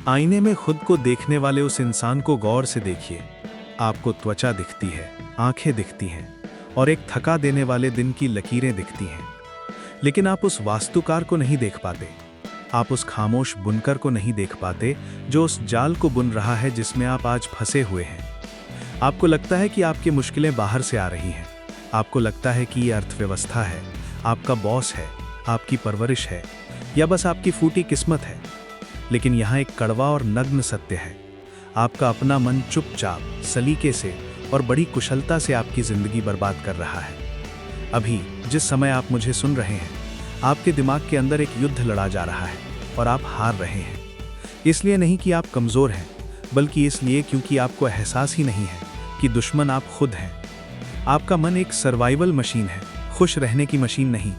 आईने में खुद को देखने वाले उस इंसान को गौर से देखिए। आपको त्वचा दिखती है, आंखें दिखती हैं और एक थका देने वाले दिन की लकीरें दिखती हैं। लेकिन आप उस वास्तुकार को नहीं देख पाते। आप उस खामोश बुनकर को नहीं देख पाते जो उस जाल को बुन रहा है जिसमें आप आज फंसे हुए हैं। आपको लगता है कि आपकी मुश्किलें बाहर से आ रही हैं। आपको लगता है कि ये अर्थव्यवस्था है, आपका बॉस है, आपकी परवरिश है या बस आपकी फूटी किस्मत है। लेकिन यहाँ एक कड़वा और नग्न सत्य है। आपका अपना मन चुपचाप, सलीके से और बड़ी कुशलता से आपकी जिंदगी बर्बाद कर रहा है। अभी जिस समय आप मुझे सुन रहे हैं, आपके दिमाग के अंदर एक युद्ध लड़ा जा रहा है और आप हार रहे हैं। इसलिए नहीं कि आप कमज़ोर हैं, बल्कि इसलिए क्योंकि आपको एहसास ही नहीं है कि दुश्मन आप खुद हैं। आपका मन एक सर्वाइवल मशीन है, खुश रहने की मशीन नहीं।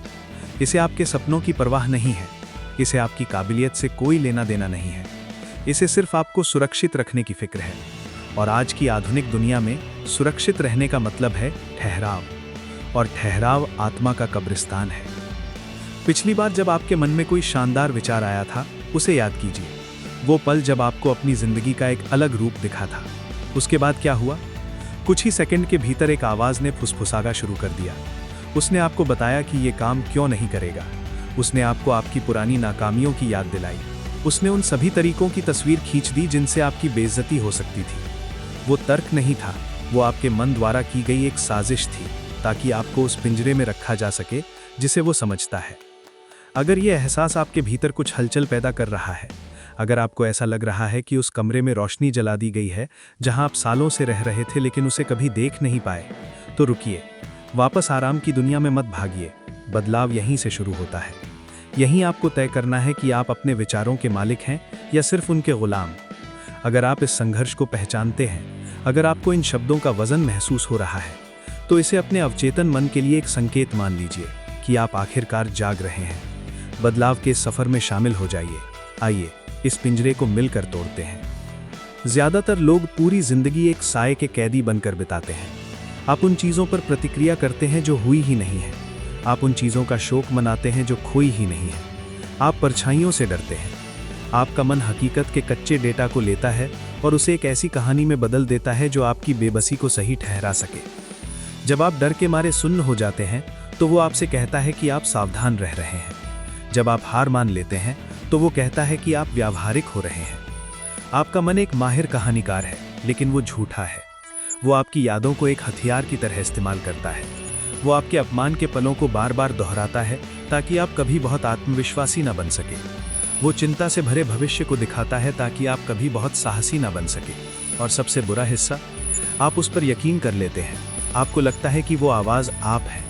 इसे आपके सपनों की परवाह नहीं है। इसे आपकी काबिलियत से कोई लेना देना नहीं है। इसे सिर्फ आपको सुरक्षित रखने की फिक्र है। और आज की आधुनिक दुनिया में सुरक्षित रहने का मतलब है ठहराव, और ठहराव आत्मा का कब्रिस्तान है। पिछली बार जब आपके मन में कोई शानदार विचार आया था, उसे याद कीजिए। वो पल जब आपको अपनी जिंदगी का एक अलग रूप दिखा था। उसके बाद क्या हुआ? कुछ ही सेकंड के भीतर एक आवाज ने फुसफुसाना शुरू कर दिया। उसने आपको बताया कि ये काम क्यों नहीं करेगा। उसने आपको आपकी पुरानी नाकामियों की याद दिलाई। उसने उन सभी तरीकों की तस्वीर खींच दी जिनसे आपकी बेइज्जती हो सकती थी। वो तर्क नहीं था, वो आपके मन द्वारा की गई एक साजिश थी, ताकि आपको उस पिंजरे में रखा जा सके जिसे वो समझता है। अगर ये एहसास आपके भीतर कुछ हलचल पैदा कर रहा है, अगर आपको ऐसा लग रहा है कि उस कमरे में रोशनी जला दी गई है जहां आप सालों से रह रहे थे लेकिन उसे कभी देख नहीं पाए, तो रुकिए। वापस आराम की दुनिया में मत भागिए। बदलाव यहीं से शुरू होता है। यहीं आपको तय करना है कि आप अपने विचारों के मालिक हैं या सिर्फ उनके गुलाम। अगर आप इस संघर्ष को पहचानते हैं, अगर आपको इन शब्दों का वजन महसूस हो रहा है, तो इसे अपने अवचेतन मन के लिए एक संकेत मान लीजिए कि आप आखिरकार जाग रहे हैं। बदलाव के सफर में शामिल हो जाइए। आइए इस पिंजरे को मिलकर तोड़ते हैं। ज्यादातर लोग पूरी जिंदगी एक साए के कैदी बनकर बिताते हैं। आप उन चीजों पर प्रतिक्रिया करते हैं जो हुई ही नहीं है। आप उन चीजों का शोक मनाते हैं जो खोई ही नहीं है। आप परछाइयों से डरते हैं। आपका मन हकीकत के कच्चे डेटा को लेता है और उसे एक ऐसी कहानी में बदल देता है जो आपकी बेबसी को सही ठहरा सके। जब आप डर के मारे सुन्न हो जाते हैं, तो वो आपसे कहता है कि आप सावधान रह रहे हैं। जब आप हार मान लेते हैं, तो वो कहता है कि आप व्यावहारिक हो रहे हैं। आपका मन एक माहिर कहानीकार है, लेकिन वो झूठा है। वो आपकी यादों को एक हथियार की तरह इस्तेमाल करता है। वो आपके अपमान के पलों को बार बार दोहराता है ताकि आप कभी बहुत आत्मविश्वासी न बन सके। वो चिंता से भरे भविष्य को दिखाता है ताकि आप कभी बहुत साहसी न बन सके। और सबसे बुरा हिस्सा, आप उस पर यकीन कर लेते हैं। आपको लगता है कि वो आवाज़ आप है,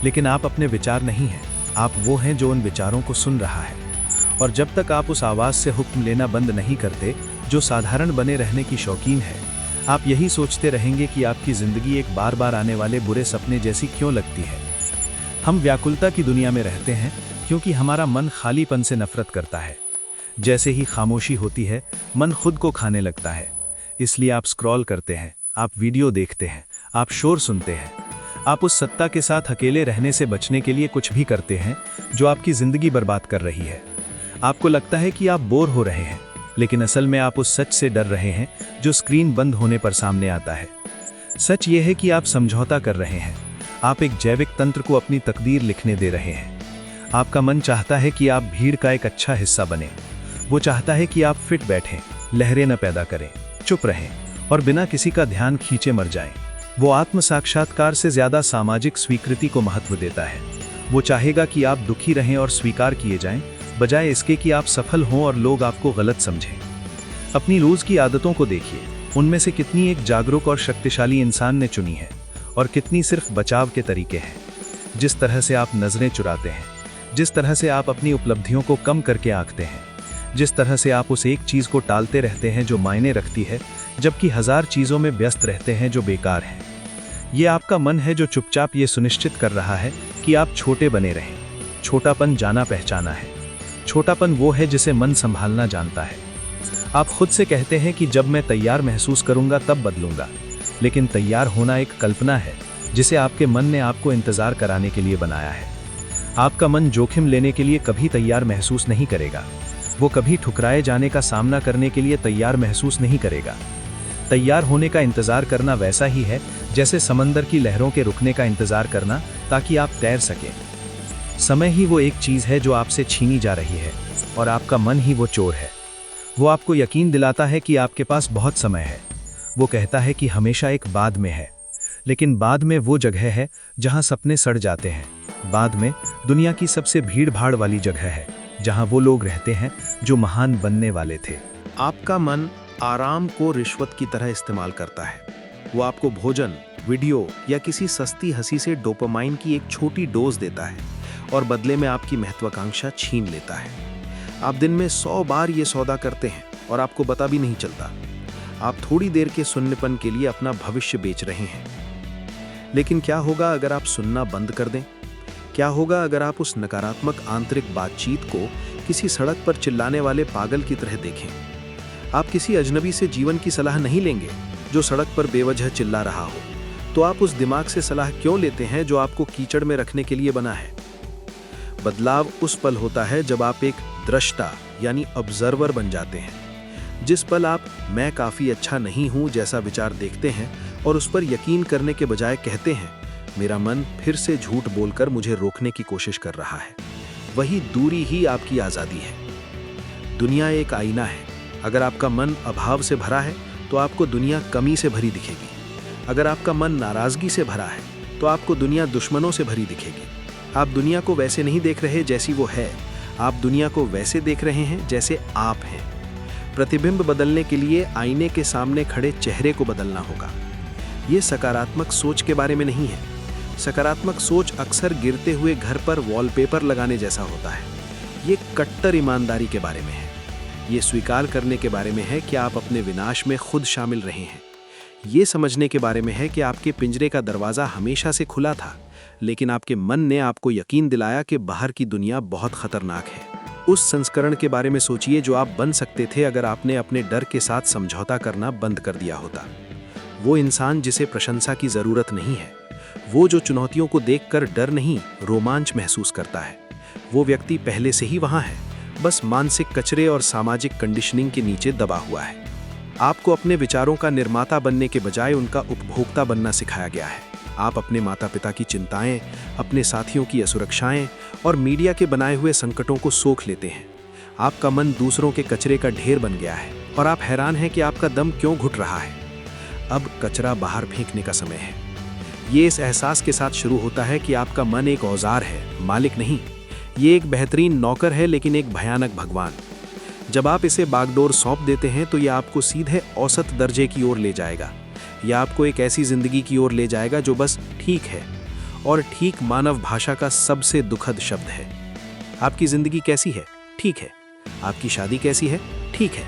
लेकिन आप अपने विचार नहीं हैं। आप वो हैं जो उन विचारों को सुन रहा है। और जब तक आप उस आवाज़ से हुक्म लेना बंद नहीं करते जो साधारण बने रहने की शौकीन है, आप यही सोचते रहेंगे कि आपकी ज़िंदगी एक बार बार आने वाले बुरे सपने जैसी क्यों लगती है। हम व्याकुलता की दुनिया में रहते हैं क्योंकि हमारा मन खालीपन से नफरत करता है। जैसे ही खामोशी होती है, मन खुद को खाने लगता है। इसलिए आप स्क्रॉल करते हैं, आप वीडियो देखते हैं, आप शोर सुनते हैं। आप उस सत्ता के साथ अकेले रहने से बचने के लिए कुछ भी करते हैं जो आपकी ज़िंदगी बर्बाद कर रही है। आपको लगता है कि आप बोर हो रहे हैं, लेकिन असल में आप उस सच से डर रहे हैं जो स्क्रीन बंद होने पर सामने आता है। सच ये है कि आप समझौता कर रहे हैं। आप एक जैविक तंत्र को अपनी तकदीर लिखने दे रहे हैं। आपका मन चाहता है कि आप भीड़ का एक अच्छा हिस्सा बने। वो चाहता है कि आप फिट बैठें, लहरें न पैदा करें, चुप रहें और बिना किसी का ध्यान खींचे मर जाएं। वो आत्म साक्षात्कार से ज्यादा सामाजिक स्वीकृति को महत्व देता है। वो चाहेगा कि आप दुखी रहें और स्वीकार किए जाएं, बजाय इसके कि आप सफल हों और लोग आपको गलत समझें। अपनी रोज की आदतों को देखिए। उनमें से कितनी एक जागरूक और शक्तिशाली इंसान ने चुनी है और कितनी सिर्फ बचाव के तरीके हैं। जिस तरह से आप नजरें चुराते हैं, जिस तरह से आप अपनी उपलब्धियों को कम करके आंकते हैं, जिस तरह से आप उस एक चीज को टालते रहते हैं जो मायने रखती है, जबकि हजार चीजों में व्यस्त रहते हैं जो बेकार हैं। ये आपका मन है जो चुपचाप ये सुनिश्चित कर रहा है कि आप छोटे बने रहें। छोटापन जाना पहचाना है। छोटापन वो है जिसे मन संभालना जानता है। आप खुद से कहते हैं कि जब मैं तैयार महसूस करूंगा तब बदलूंगा, लेकिन तैयार होना एक कल्पना है जिसे आपके मन ने आपको इंतजार कराने के लिए बनाया है। आपका मन जोखिम लेने के लिए कभी तैयार महसूस नहीं करेगा। वो कभी ठुकराए जाने का सामना करने के लिए तैयार महसूस नहीं करेगा। तैयार होने का इंतजार करना वैसा ही है जैसे समंदर की लहरों के रुकने का इंतजार करना, ताकि आप तैर सकें। समय ही वो एक चीज है जो आपसे छीनी जा रही है, और आपका मन ही वो चोर है। वो आपको यकीन दिलाता है कि आपके पास बहुत समय है। वो कहता है कि हमेशा एक बाद में है, लेकिन बाद में वो जगह है जहां सपने सड़ जाते हैं। बाद में दुनिया की सबसे भीड़ भाड़ वाली जगह है, जहां वो लोग रहते हैं जो महान बनने वाले थे। आपका मन आराम को रिश्वत की तरह इस्तेमाल करता है। वो आपको भोजन, वीडियो या किसी सस्ती हंसी से डोपामाइन की एक छोटी डोज देता है और बदले में आपकी महत्वाकांक्षा छीन लेता है। आप दिन में 100 बार ये सौदा करते हैं और आपको पता भी नहीं चलता। आप थोड़ी देर के सुन्नपन के लिए अपना भविष्य बेच रहे हैं। लेकिन क्या होगा अगर आप सुनना बंद कर दें? क्या होगा अगर आप उस नकारात्मक आंतरिक बातचीत को किसी सड़क पर चिल्लाने वाले पागल की तरह देखें? आप किसी अजनबी से जीवन की सलाह नहीं लेंगे जो सड़क पर बेवजह चिल्ला रहा हो। तो आप उस दिमाग से सलाह क्यों लेते हैं जो आपको कीचड़ में रखने के लिए बना है? बदलाव उस पल होता है जब आप एक दृष्टा यानी ऑब्जर्वर बन जाते हैं। जिस पल आप मैं काफी अच्छा नहीं हूं जैसा विचार देखते हैं और उस पर यकीन करने के बजाय कहते हैं मेरा मन फिर से झूठ बोलकर मुझे रोकने की कोशिश कर रहा है, वही दूरी ही आपकी आजादी है। दुनिया एक आईना है। अगर आपका मन अभाव से भरा है तो आपको दुनिया कमी से भरी दिखेगी। अगर आपका मन नाराजगी से भरा है तो आपको दुनिया दुश्मनों से भरी दिखेगी। आप दुनिया को वैसे नहीं देख रहे जैसी वो है, आप दुनिया को वैसे देख रहे हैं जैसे आप हैं। प्रतिबिंब बदलने के लिए आईने के सामने खड़े चेहरे को बदलना होगा। ये सकारात्मक सोच के बारे में नहीं है। सकारात्मक सोच अक्सर गिरते हुए घर पर वॉलपेपर लगाने जैसा होता है। ये कट्टर ईमानदारी के बारे में है। ये स्वीकार करने के बारे में है कि आप अपने विनाश में खुद शामिल रहे हैं। ये समझने के बारे में है कि आपके पिंजरे का दरवाजा हमेशा से खुला था, लेकिन आपके मन ने आपको यकीन दिलाया कि बाहर की दुनिया बहुत खतरनाक है। उस संस्करण के बारे में सोचिए जो आप बन सकते थे अगर आपने अपने डर के साथ समझौता करना बंद कर दिया होता। वो इंसान जिसे प्रशंसा की जरूरत नहीं है, वो जो चुनौतियों को देखकर डर नहीं रोमांच महसूस करता है। वो व्यक्ति पहले से ही वहां है, बस मानसिक कचरे और सामाजिक कंडीशनिंग के नीचे दबा हुआ है। आपको अपने विचारों का निर्माता बनने के बजाय उनका उपभोक्ता बनना सिखाया गया है। आप अपने माता पिता की चिंताएं, अपने साथियों की असुरक्षाएं और मीडिया के बनाए हुए संकटों को सोख लेते हैं। आपका मन दूसरों के कचरे का ढेर बन गया है और आप हैरान हैं कि आपका दम क्यों घुट रहा है। अब कचरा बाहर फेंकने का समय है। ये इस एहसास के साथ शुरू होता है कि आपका मन एक औजार है, मालिक नहीं। ये एक बेहतरीन नौकर है लेकिन एक भयानक भगवान। जब आप इसे बागडोर सौंप देते हैं तो यह आपको सीधे औसत दर्जे की ओर ले जाएगा। यह आपको एक ऐसी जिंदगी की ओर ले जाएगा जो बस ठीक है, और ठीक मानव भाषा का सबसे दुखद शब्द है। आपकी जिंदगी कैसी है? ठीक है। आपकी शादी कैसी है? ठीक है।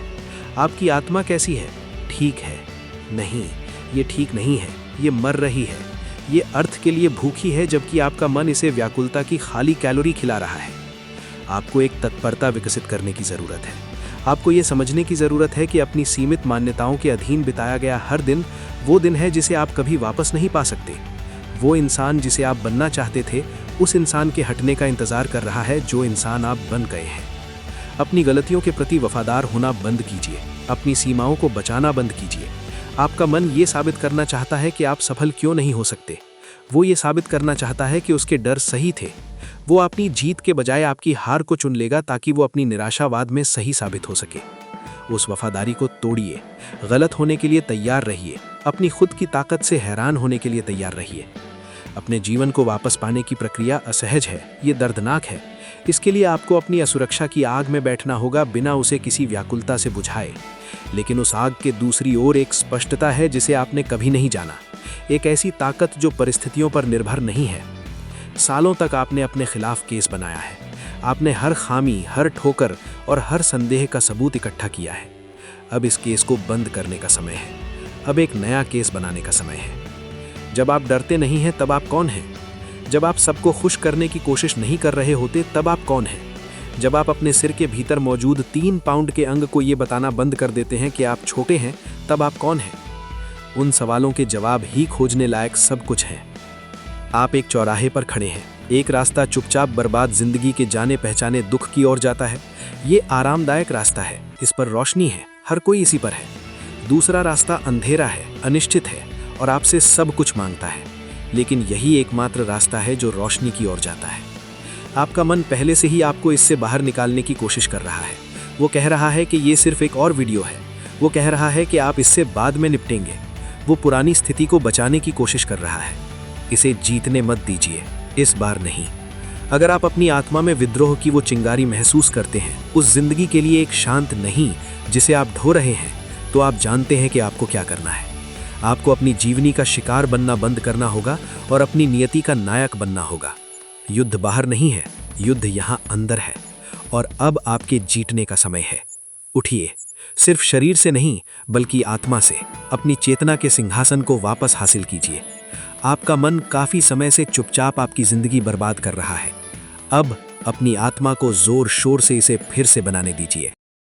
आपकी आत्मा कैसी है? ठीक है। नहीं, ये ठीक नहीं है। ये मर रही है। ये अर्थ के लिए भूखी है, जबकि आपका मन इसे व्याकुलता की खाली कैलोरी खिला रहा है। आपको एक तत्परता विकसित करने की जरूरत है। आपको ये समझने की जरूरत है कि अपनी सीमित मान्यताओं के अधीन बिताया गया हर दिन वो दिन है जिसे आप कभी वापस नहीं पा सकते। वो इंसान जिसे आप बनना चाहते थे उस इंसान के हटने का इंतजार कर रहा है जो इंसान आप बन गए हैं। अपनी गलतियों के प्रति वफादार होना बंद कीजिए। अपनी सीमाओं को बचाना बंद कीजिए। आपका मन ये साबित करना चाहता है कि आप सफल क्यों नहीं हो सकते। वो ये साबित करना चाहता है कि उसके डर सही थे। वो अपनी जीत के बजाय आपकी हार को चुन लेगा ताकि वो अपनी निराशावाद में सही साबित हो सके। उस वफादारी को तोड़िए। गलत होने के लिए तैयार रहिए। अपनी खुद की ताकत से हैरान होने के लिए तैयार रहिए। अपने जीवन को वापस पाने की प्रक्रिया असहज है, ये दर्दनाक है। इसके लिए आपको अपनी असुरक्षा की आग में बैठना होगा बिना उसे किसी व्याकुलता से बुझाए। लेकिन उस आग के दूसरी ओर एक स्पष्टता है जिसे आपने कभी नहीं जाना। एक ऐसी ताकत जो परिस्थितियों पर निर्भर नहीं है। सालों तक आपने अपने खिलाफ केस बनाया है। आपने हर खामी, हर ठोकर और हर संदेह का सबूत इकट्ठा किया है। अब इस केस को बंद करने का समय है। अब एक नया केस बनाने का समय है। जब आप डरते नहीं हैं तब आप कौन हैं? जब आप सबको खुश करने की कोशिश नहीं कर रहे होते तब आप कौन हैं? जब आप अपने सिर के भीतर मौजूद 3 पाउंड के अंग को ये बताना बंद कर देते हैं कि आप छोटे हैं, तब आप कौन हैं? उन सवालों के जवाब ही खोजने लायक सब कुछ है। आप एक चौराहे पर खड़े हैं। एक रास्ता चुपचाप बर्बाद जिंदगी के जाने पहचाने दुख की ओर जाता है। ये आरामदायक रास्ता है, इस पर रोशनी है, हर कोई इसी पर है। दूसरा रास्ता अंधेरा है, अनिश्चित है और आपसे सब कुछ मांगता है। लेकिन यही एकमात्र रास्ता है जो रोशनी की ओर जाता है। आपका मन पहले से ही आपको इससे बाहर निकालने की कोशिश कर रहा है। वो कह रहा है कि ये सिर्फ एक और वीडियो है। वो कह रहा है कि आप इससे बाद में निपटेंगे। वो पुरानी स्थिति को बचाने की कोशिश कर रहा है। इसे जीतने मत दीजिए, इस बार नहीं। अगर आप अपनी आत्मा में विद्रोह की वो चिंगारी महसूस करते हैं, उस जिंदगी के लिए एक शांत नहीं जिसे आप ढो रहे हैं, तो आप जानते हैं कि आपको क्या करना है। आपको अपनी जीवनी का शिकार बनना बंद करना होगा और अपनी नियति का नायक बनना होगा। युद्ध बाहर नहीं है, युद्ध यहाँ अंदर है और अब आपके जीतने का समय है। उठिए, सिर्फ शरीर से नहीं बल्कि आत्मा से अपनी चेतना के सिंहासन को वापस हासिल कीजिए। आपका मन काफी समय से चुपचाप आपकी जिंदगी बर्बाद कर रहा है। अब अपनी आत्मा को जोर शोर से इसे फिर से बनाने दीजिए।